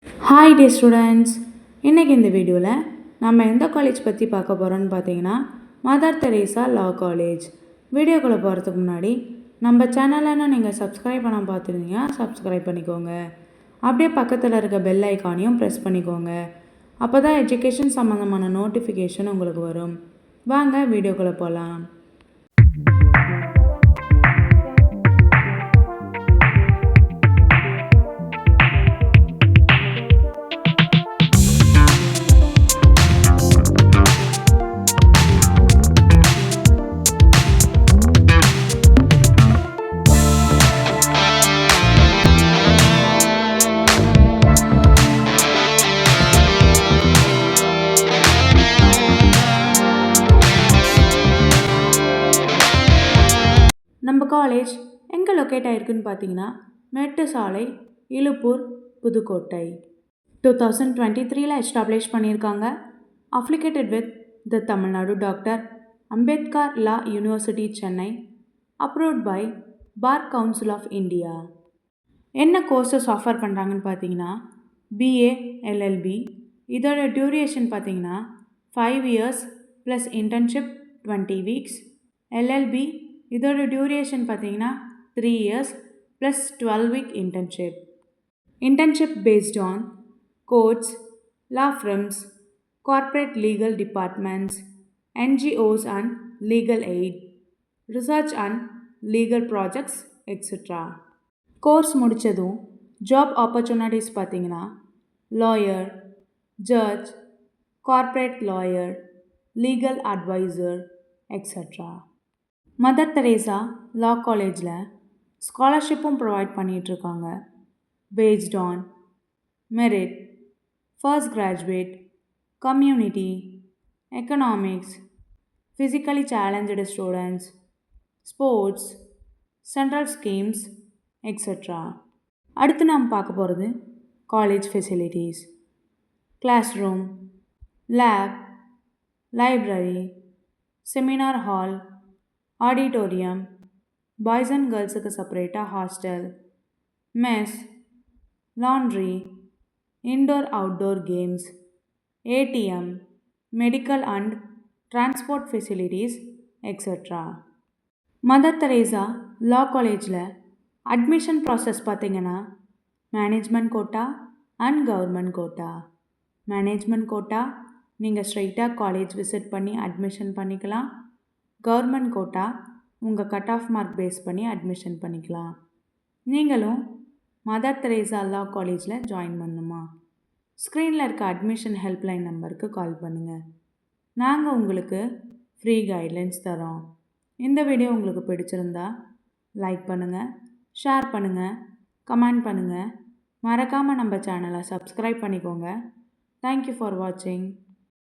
Hi டே students, இன்றைக்கி இந்த வீடியோவில் நம்ம எந்த காலேஜ் பற்றி பார்க்க போகிறோன்னு பார்த்தீங்கன்னா மதர் தெரேசா லா காலேஜ். வீடியோக்குள்ளே போகிறதுக்கு முன்னாடி நம்ம சேனலை நீங்கள் சப்ஸ்கிரைப் பண்ண பார்த்துருந்தீங்கன்னா சப்ஸ்கிரைப் பண்ணிக்கோங்க. அப்படியே பக்கத்தில் இருக்க பெல் ஐக்கானையும் ப்ரெஸ் பண்ணிக்கோங்க. அப்போ தான் எஜுகேஷன் சம்மந்தமான நோட்டிஃபிகேஷன் உங்களுக்கு வரும். வாங்க வீடியோக்குள்ளே போகலாம். நம்ம காலேஜ் எங்கே லொக்கேட் ஆகிருக்குன்னு பார்த்தீங்கன்னா மெட்டு சாலை, இலுப்பூர், புதுக்கோட்டை. 2023 எஸ்டாப்ளிஷ் பண்ணியிருக்காங்க. Affiliated with the Tamil Nadu doctor Ambedkar law university Chennai. Approved by bar council of India. என்ன கோர்சஸ் ஆஃபர் பண்ணுறாங்கன்னு பார்த்தீங்கன்னா பிஏ எல்எல்பி. இதோட டியூரேஷன் பார்த்தீங்கன்னா 5 years plus internship 20 weeks. LLB இதோட டியூரேஷன் பார்த்தீங்கன்னா 3 years plus 12 week internship. Internship based on courts, law firms, corporate legal departments, NGOs and legal aid, research and legal projects, etc. Course முடித்ததும் job opportunities பார்த்தீங்கன்னா lawyer, judge, corporate lawyer, legal advisor, extra. Mother Teresa law காலேஜில் ஸ்காலர்ஷிப்பும் provide பண்ணிகிட்ருக்காங்க. Based on merit, first graduate, community, economics, physically challenged students, sports, central schemes, extra. அடுத்து நாம் பார்க்க போகிறது college facilities. Class room, lab, library, seminar hall, auditorium, boys and கேர்ள்ஸுக்கு செப்பரேட்டாக hostel, mess, laundry, indoor outdoor games, ATM, medical and transport facilities, extra. Mother Teresa law காலேஜில் admission process பார்த்திங்கன்னா management quota and government quota. Management quota நீங்கள் ஸ்ட்ரைட்டாக college visit பண்ணி admission பண்ணிக்கலாம். Government quota உங்கள் cut off mark base பண்ணி admission பண்ணிக்கலாம். நீங்களும் மதர் தெரேசா லா காலேஜில் ஜாயின் பண்ணணுமா? ஸ்க்ரீனில் இருக்க அட்மிஷன் ஹெல்ப்லைன் நம்பருக்கு கால் பண்ணுங்கள். நாங்கள் உங்களுக்கு ஃப்ரீ கைட்லைன்ஸ் தரோம். இந்த வீடியோ உங்களுக்கு பிடிச்சிருந்தா லைக் பண்ணுங்கள், ஷேர் பண்ணுங்கள், கமெண்ட் பண்ணுங்கள். மறக்காமல் நம்ம சேனலை சப்ஸ்கிரைப் பண்ணிக்கோங்க. தேங்க்யூ ஃபார் வாட்சிங்.